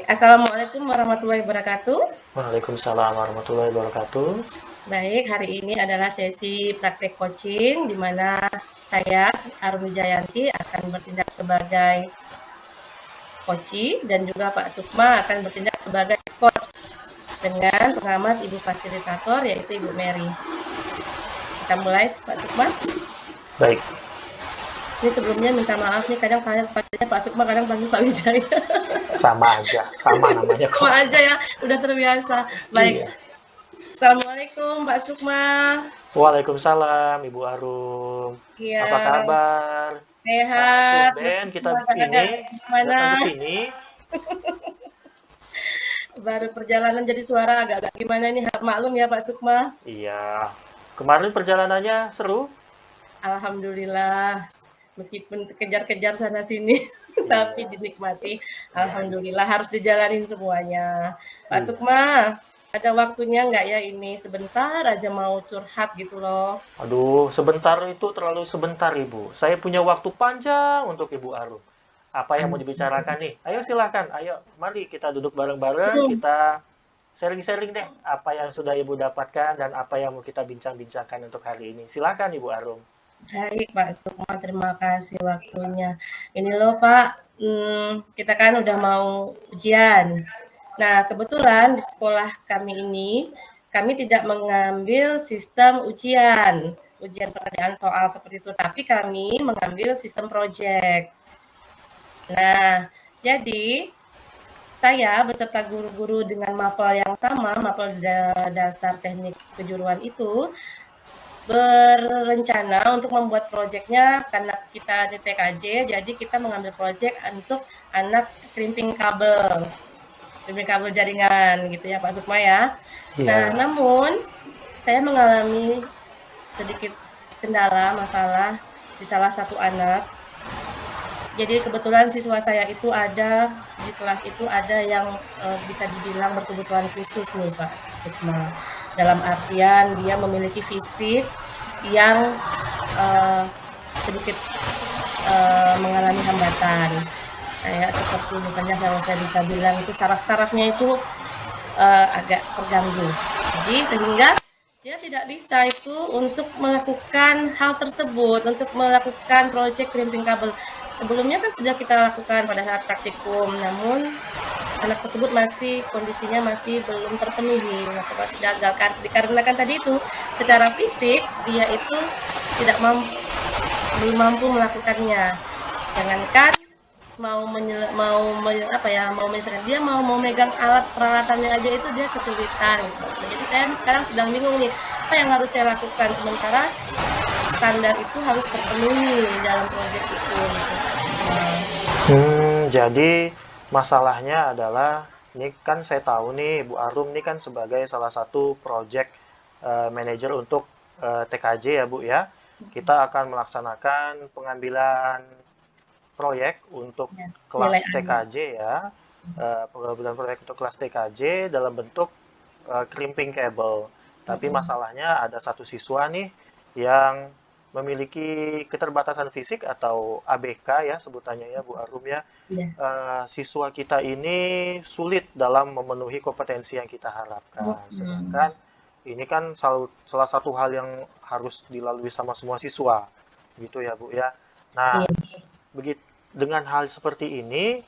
Assalamualaikum warahmatullahi wabarakatuh. Waalaikumsalam warahmatullahi wabarakatuh. Baik, hari ini adalah sesi praktek coaching di mana saya, Arumi Jayanti, akan bertindak sebagai coach dan juga Pak Sukma akan bertindak sebagai coach dengan pengamat Ibu Fasilitator yaitu Ibu Mary. Kita mulai, Pak Sukma. Baik. Ini sebelumnya minta maaf nih, kadang panggilnya Pak Sukma, kadang panggil Pak Wijaya. Sama aja, sama namanya kok. Sama aja ya, udah terbiasa. Baik. Iya. Assalamualaikum Pak Sukma. Waalaikumsalam Ibu Arum. Iya. Apa kabar? Sehat, Tumben kita meskipun agak-agak ini gimana. datang ke sini. Baru perjalanan jadi suara agak-agak gimana nih, maklum ya Pak Sukma. Iya. Kemarin perjalanannya seru? Alhamdulillah, meskipun kejar-kejar sana sini, tapi Iya. dinikmati. Iya. Alhamdulillah harus dijalanin semuanya. Pak Iya. Sukma, ada waktunya nggak ya ini? Sebentar aja mau curhat gitu loh. Aduh, sebentar itu terlalu sebentar Ibu. Saya punya waktu panjang untuk Ibu Arum. Apa yang mau dibicarakan nih? Ayo silakan, ayo mari kita duduk bareng-bareng, kita sharing-sharing deh apa yang sudah Ibu dapatkan dan apa yang mau kita bincang-bincangkan untuk hari ini. Silakan Ibu Arum. Baik Pak Sukma, terima kasih waktunya. Ini loh Pak, kita kan udah mau ujian. Nah, kebetulan di sekolah kami ini, kami tidak mengambil sistem ujian pengerjaan soal seperti itu, tapi kami mengambil sistem project. Nah, jadi saya beserta guru-guru dengan mapel yang sama, mapel dasar teknik kejuruan itu, berencana untuk membuat proyeknya karena kita di TKJ, jadi kita mengambil proyek untuk anak krimping kabel jaringan gitu ya Pak Sukma ya. Nah, Iya. namun saya mengalami sedikit kendala masalah di salah satu anak. Jadi kebetulan siswa saya itu ada di kelas itu ada yang bisa dibilang berkebutuhan khusus nih Pak Sukma. Dalam artian dia memiliki fisik yang sedikit mengalami hambatan. Kayak seperti misalnya saya bisa bilang itu saraf-sarafnya itu agak terganggu. Jadi sehingga dia tidak bisa itu untuk melakukan hal tersebut, untuk melakukan proyek crimping kabel. Sebelumnya kan sudah kita lakukan pada saat praktikum, namun anak tersebut kondisinya masih belum terpenuhi atau masih gagal dikarenakan tadi itu secara fisik dia itu belum mampu melakukannya. Jangankan mau menyelesaikan, dia mau megang alat peralatannya aja itu dia kesulitan gitu. Jadi saya sekarang sedang bingung nih, apa yang harus saya lakukan sementara standar itu harus terpenuhi dalam proyek itu gitu. Jadi masalahnya adalah ini kan saya tahu nih Bu Arum ini kan sebagai salah satu project manager untuk TKJ ya Bu ya. Kita akan melaksanakan pengambilan proyek untuk Ya, kelas TKJ ya, pengambilan proyek untuk kelas TKJ dalam bentuk crimping cable. Tapi masalahnya ada satu siswa nih yang memiliki keterbatasan fisik atau ABK ya sebutannya ya Bu Arum ya. ya. Siswa kita ini sulit dalam memenuhi kompetensi yang kita harapkan. Sedangkan ini kan salah satu hal yang harus dilalui sama semua siswa, gitu ya Bu ya. Nah, begitu dengan hal seperti ini,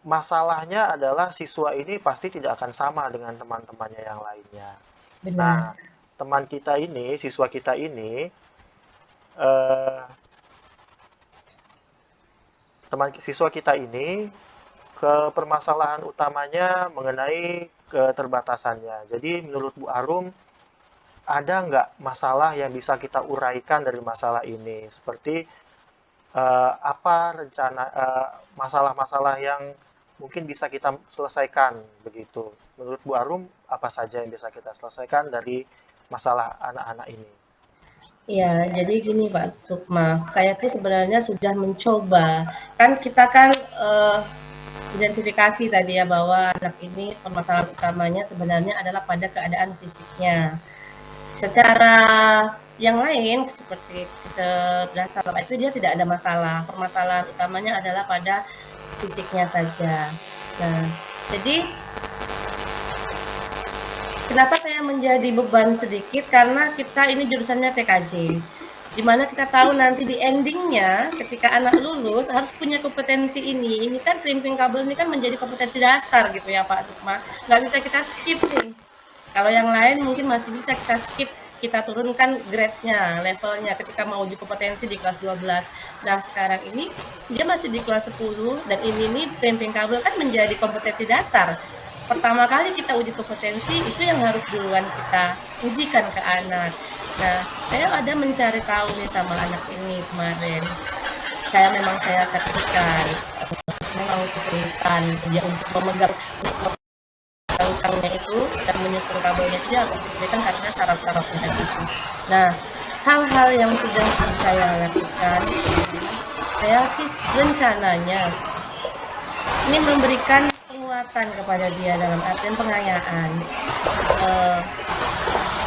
masalahnya adalah siswa ini pasti tidak akan sama dengan teman-temannya yang lainnya. Nah, Benar. teman kita ini, siswa kita ini, siswa kita ini, permasalahan utamanya mengenai keterbatasannya. Jadi menurut Bu Arum, ada nggak masalah yang bisa kita uraikan dari masalah ini? Seperti apa rencana masalah-masalah yang mungkin bisa kita selesaikan begitu. Menurut Bu Arum, apa saja yang bisa kita selesaikan dari masalah anak-anak ini? Ya, jadi gini Pak Sukma, saya tuh sebenarnya sudah mencoba, kan kita kan identifikasi tadi ya bahwa anak ini permasalahan utamanya sebenarnya adalah pada keadaan fisiknya. Secara yang lain seperti berdasar itu dia tidak ada masalah. Permasalahan utamanya adalah pada fisiknya saja. Nah, jadi kenapa saya menjadi beban sedikit karena kita ini jurusannya TKJ. Di mana kita tahu nanti di endingnya ketika anak lulus harus punya kompetensi ini. Ini kan crimping kabel ini kan menjadi kompetensi dasar gitu ya Pak Sukma. Nggak bisa kita skip nih. Kalau yang lain mungkin masih bisa kita skip, kita turunkan grade-nya, levelnya ketika mau uji kompetensi di kelas 12. Nah, sekarang ini dia masih di kelas 10 dan ini nih crimping kabel kan menjadi kompetensi dasar. Pertama kali kita uji kompetensi itu yang harus duluan kita ujikan ke anak. Nah, saya ada mencari tahu nih sama anak ini kemarin. Memang saya saksikan memang kesulitan dia untuk memegang tangkangnya itu dan menyusun kabelnya itu dia agak kesulitan karena saraf-sarafnya itu. Nah, hal-hal yang sudah saya lakukan, saya sih rencananya ini memberikan penguatan kepada dia dalam artian pengayaan.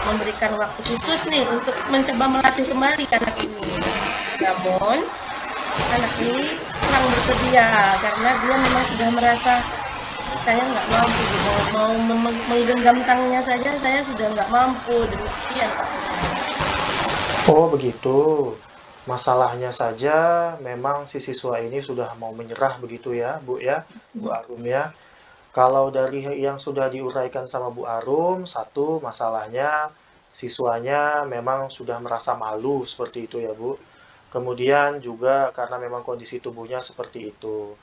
Memberikan waktu khusus nih untuk mencoba melatih kembali anak ini. Namun anak ini kurang bersedia karena dia memang sudah merasa saya nggak mampu, mau menggenggam tangnya saja saya sudah nggak mampu, demikian Pak. Oh begitu. Masalahnya saja memang si siswa ini sudah mau menyerah begitu ya Bu ya, Bu Arum ya. Kalau dari yang sudah diuraikan sama Bu Arum, satu masalahnya siswanya memang sudah merasa malu seperti itu ya Bu. Kemudian juga karena memang kondisi tubuhnya seperti itu.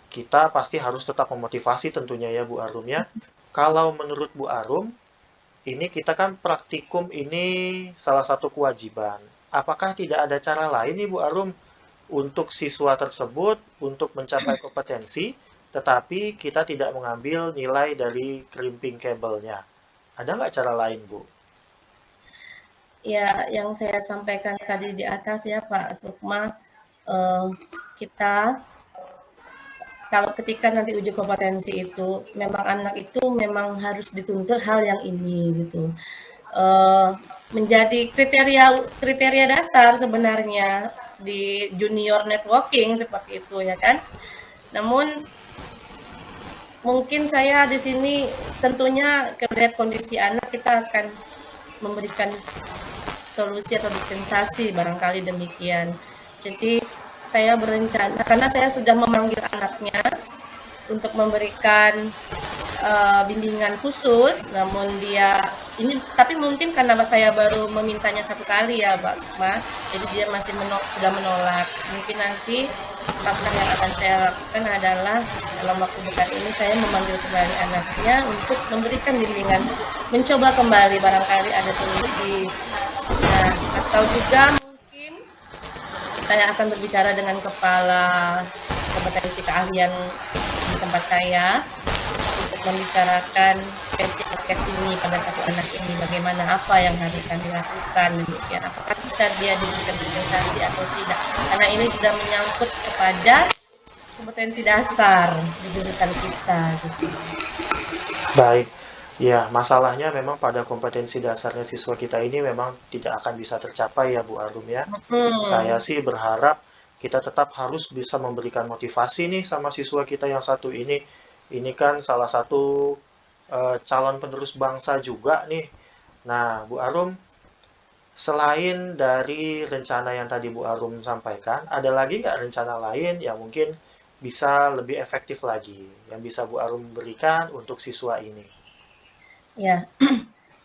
Kita pasti harus tetap memotivasi tentunya ya Bu Arum ya. Kalau menurut Bu Arum, ini kita kan praktikum ini salah satu kewajiban. Apakah tidak ada cara lain nih Bu Arum untuk siswa tersebut untuk mencapai kompetensi, tetapi kita tidak mengambil nilai dari crimping kabelnya? Ada nggak cara lain Bu? Ya, yang saya sampaikan tadi di atas ya Pak Sukma, kita kalau ketika nanti uji kompetensi itu memang anak itu memang harus dituntut hal yang ini gitu. Menjadi kriteria dasar sebenarnya di junior networking seperti itu ya kan. Namun mungkin saya di sini tentunya melihat kondisi anak kita akan memberikan solusi atau dispensasi barangkali demikian. Jadi saya berencana karena saya sudah memanggil anaknya untuk memberikan bimbingan khusus, namun dia ini tapi mungkin karena saya baru memintanya satu kali ya Mbak Sukma, jadi dia masih sudah menolak. Mungkin nanti langkah yang akan saya lakukan adalah dalam waktu dekat ini saya memanggil kembali anaknya untuk memberikan bimbingan, mencoba kembali barangkali ada solusi. Nah, atau juga mungkin saya akan berbicara dengan kepala kompetensi keahlian di tempat saya untuk membicarakan spesial case ini pada satu anak ini, bagaimana apa yang harus kami lakukan, demikian apakah bisa dia diberikan dispensasi atau tidak, karena ini sudah menyangkut kepada kompetensi dasar di jurusan kita gitu. Baik, ya masalahnya memang pada kompetensi dasarnya siswa kita ini memang tidak akan bisa tercapai ya Bu Arum ya. Saya sih berharap kita tetap harus bisa memberikan motivasi nih sama siswa kita yang satu ini. Ini kan salah satu calon penerus bangsa juga nih. Nah, Bu Arum, selain dari rencana yang tadi Bu Arum sampaikan, ada lagi nggak rencana lain yang mungkin bisa lebih efektif lagi, yang bisa Bu Arum berikan untuk siswa ini? Ya,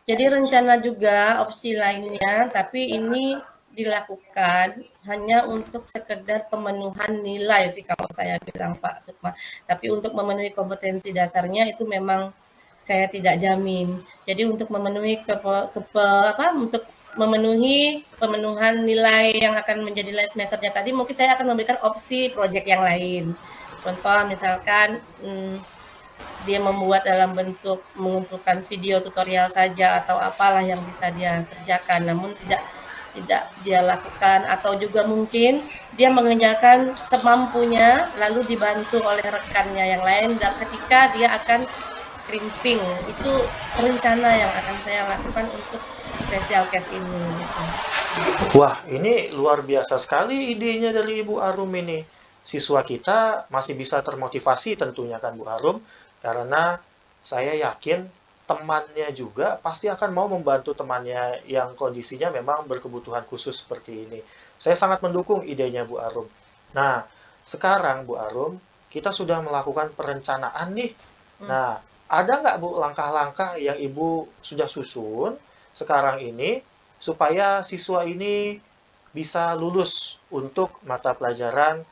jadi rencana juga opsi lainnya, tapi ini dilakukan hanya untuk sekedar pemenuhan nilai sih kalau saya bilang Pak Sukma. Tapi untuk memenuhi kompetensi dasarnya itu memang saya tidak jamin. Jadi untuk memenuhi untuk memenuhi pemenuhan nilai yang akan menjadi nilai semesternya tadi, mungkin saya akan memberikan opsi proyek yang lain. Contoh misalkan dia membuat dalam bentuk mengumpulkan video tutorial saja atau apalah yang bisa dia kerjakan, namun tidak dia lakukan, atau juga mungkin dia mengerjakan semampunya lalu dibantu oleh rekannya yang lain dan ketika krimping. Itu rencana yang akan saya lakukan untuk special case ini gitu. Wah, ini luar biasa sekali idenya dari Ibu Arum ini. Siswa kita masih bisa termotivasi tentunya kan Bu Arum, karena saya yakin temannya juga pasti akan mau membantu temannya yang kondisinya memang berkebutuhan khusus seperti ini. Saya sangat mendukung idenya Bu Arum. Nah, sekarang Bu Arum, kita sudah melakukan perencanaan nih. Hmm. Nah, ada nggak Bu langkah-langkah yang Ibu sudah susun sekarang ini supaya siswa ini bisa lulus untuk mata pelajaran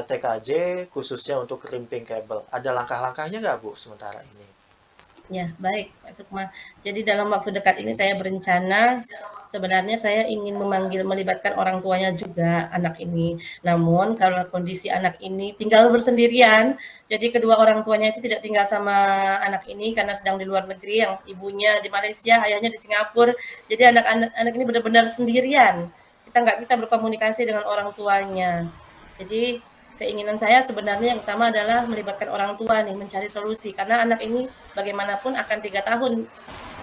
TKJ khususnya untuk crimping kabel. Ada langkah-langkahnya nggak Bu sementara ini? Ya, baik, Pak Sukma. Jadi dalam waktu dekat ini saya berencana, sebenarnya saya ingin melibatkan orang tuanya juga anak ini. Namun kalau kondisi anak ini tinggal bersendirian, jadi kedua orang tuanya itu tidak tinggal sama anak ini karena sedang di luar negeri, yang ibunya di Malaysia, ayahnya di Singapura. Jadi anak ini benar-benar sendirian. Kita nggak bisa berkomunikasi dengan orang tuanya. Jadi keinginan saya sebenarnya yang utama adalah melibatkan orang tua nih, mencari solusi. Karena anak ini bagaimanapun akan 3 tahun.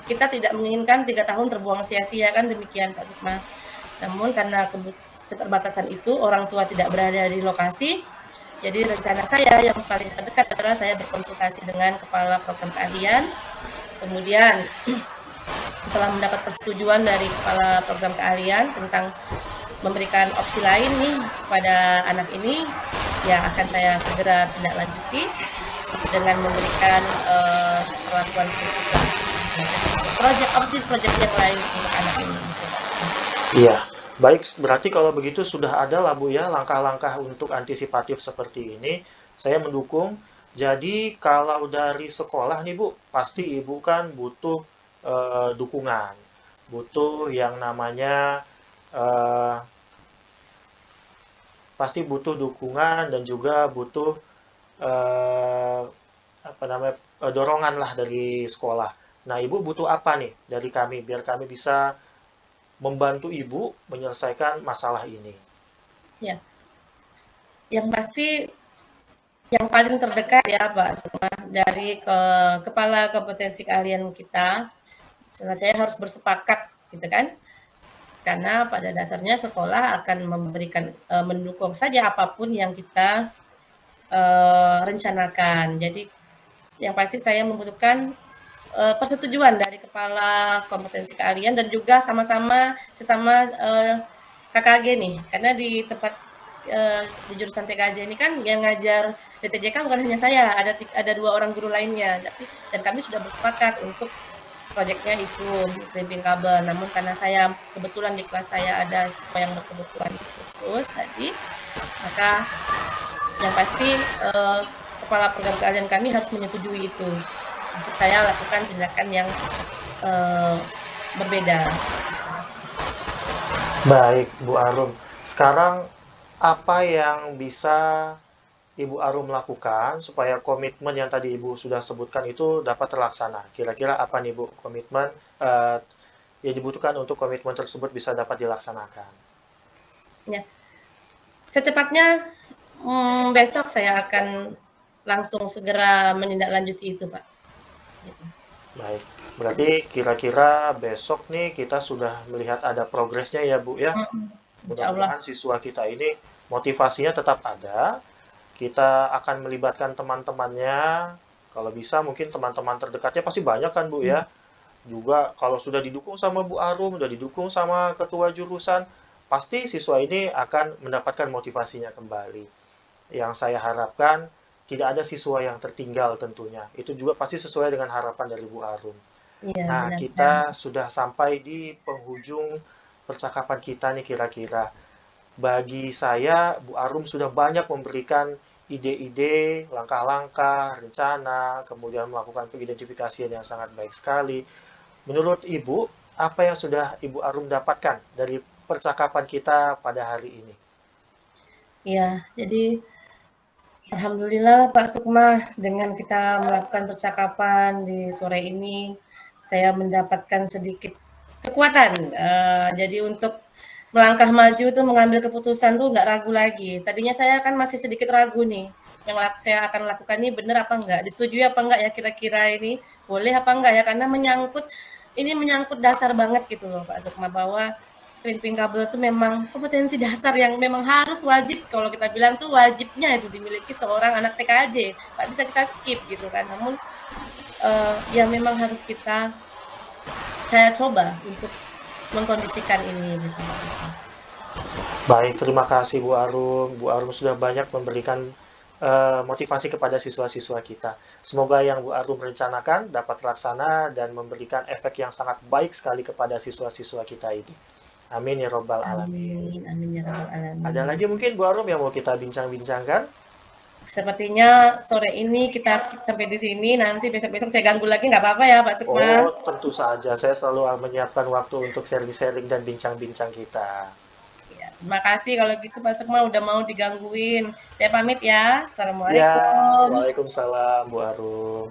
Kita tidak menginginkan 3 tahun terbuang sia-sia kan demikian Pak Sukma. Namun karena keterbatasan itu orang tua tidak berada di lokasi, jadi rencana saya yang paling terdekat adalah saya berkonsultasi dengan kepala program keahlian. Kemudian setelah mendapat persetujuan dari kepala program keahlian tentang memberikan opsi lain nih kepada anak ini, ya akan saya segera tindak lanjuti dengan memberikan perlakuan khusus lah, proyek yang lain untuk anak ini gitu Pak. Iya, baik. Berarti kalau begitu sudah ada lah Bu ya langkah-langkah untuk antisipatif seperti ini. Saya mendukung. Jadi kalau dari sekolah nih Bu, pasti Ibu kan butuh dukungan, butuh yang namanya eh, pasti butuh dukungan dan juga butuh eh, apa namanya dorongan lah dari sekolah. Nah, Ibu butuh apa nih dari kami biar kami bisa membantu Ibu menyelesaikan masalah ini? Ya, yang pasti yang paling terdekat ya Pak Sukma, dari kepala kompetensi keahlian kita, saya harus bersepakat gitu kan, karena pada dasarnya sekolah akan memberikan mendukung saja apapun yang kita rencanakan. Jadi yang pasti saya membutuhkan persetujuan dari kepala kompetensi keahlian dan juga sesama KKG nih, karena di tempat di jurusan TKJ ini kan yang ngajar di TJK bukan hanya saya, ada 2 orang guru lainnya, dan kami sudah bersepakat untuk proyeknya itu crimping kabel. Namun karena saya kebetulan di kelas saya ada siswa yang berkebutuhan khusus tadi, maka yang pasti kepala program keahlian kami harus menyetujui itu untuk saya lakukan tindakan yang berbeda. Baik, Bu Arum. Sekarang apa yang bisa Ibu Arum lakukan supaya komitmen yang tadi Ibu sudah sebutkan itu dapat terlaksana? Kira-kira apa nih Bu komitmen eh, yang dibutuhkan untuk komitmen tersebut bisa dapat dilaksanakan? Ya, secepatnya besok saya akan langsung segera menindaklanjuti itu, Pak. Gitu. Baik, berarti kira-kira besok nih kita sudah melihat ada progresnya ya Bu ya. Insya Allah. Mudah-mudahan siswa kita ini motivasinya tetap ada. Kita akan melibatkan teman-temannya. Kalau bisa mungkin teman-teman terdekatnya pasti banyak kan Bu ya. Juga kalau sudah didukung sama Bu Arum, sudah didukung sama ketua jurusan, pasti siswa ini akan mendapatkan motivasinya kembali. Yang saya harapkan tidak ada siswa yang tertinggal tentunya. Itu juga pasti sesuai dengan harapan dari Bu Arum. Iya, Nah, benar kita sekali. sudah sampai di penghujung percakapan kita nih kira-kira. Bagi saya, Bu Arum sudah banyak memberikan ide-ide, langkah-langkah, rencana, kemudian melakukan pengidentifikasian yang sangat baik sekali. Menurut Ibu, apa yang sudah Ibu Arum dapatkan dari percakapan kita pada hari ini? Iya, jadi alhamdulillah Pak Sukma, dengan kita melakukan percakapan di sore ini, saya mendapatkan sedikit kekuatan. Jadi untuk melangkah maju tuh mengambil keputusan tuh nggak ragu lagi. Tadinya saya kan masih sedikit ragu nih, saya akan lakukan ini benar apa enggak, disetujui apa enggak ya kira-kira ini, boleh apa enggak ya, karena menyangkut dasar banget gitu loh Pak Sukma, bahwa crimping kabel itu memang kompetensi dasar yang memang harus wajib, kalau kita bilang tuh wajibnya itu dimiliki seorang anak TKJ, nggak bisa kita skip gitu kan. Namun ya memang harus saya coba untuk mengkondisikan ini gitu. Baik, terima kasih Bu Arum. Bu Arum sudah banyak memberikan motivasi kepada siswa-siswa kita. Semoga yang Bu Arum rencanakan dapat terlaksana dan memberikan efek yang sangat baik sekali kepada siswa-siswa kita ini. Amin ya robbal alamin. Amin, amin ya rabbal Ada alamin. lagi mungkin Bu Arum yang mau kita bincang-bincangkan? Sepertinya sore ini kita sampai di sini, nanti besok-besok saya ganggu lagi nggak apa-apa ya Pak Sukma? Oh, tentu saja. Saya selalu menyiapkan waktu untuk sharing-sharing dan bincang-bincang kita. Ya, terima kasih kalau gitu Pak Sukma udah mau digangguin. Saya pamit ya. Ya, Assalamualaikum. Waalaikumsalam Bu Arum.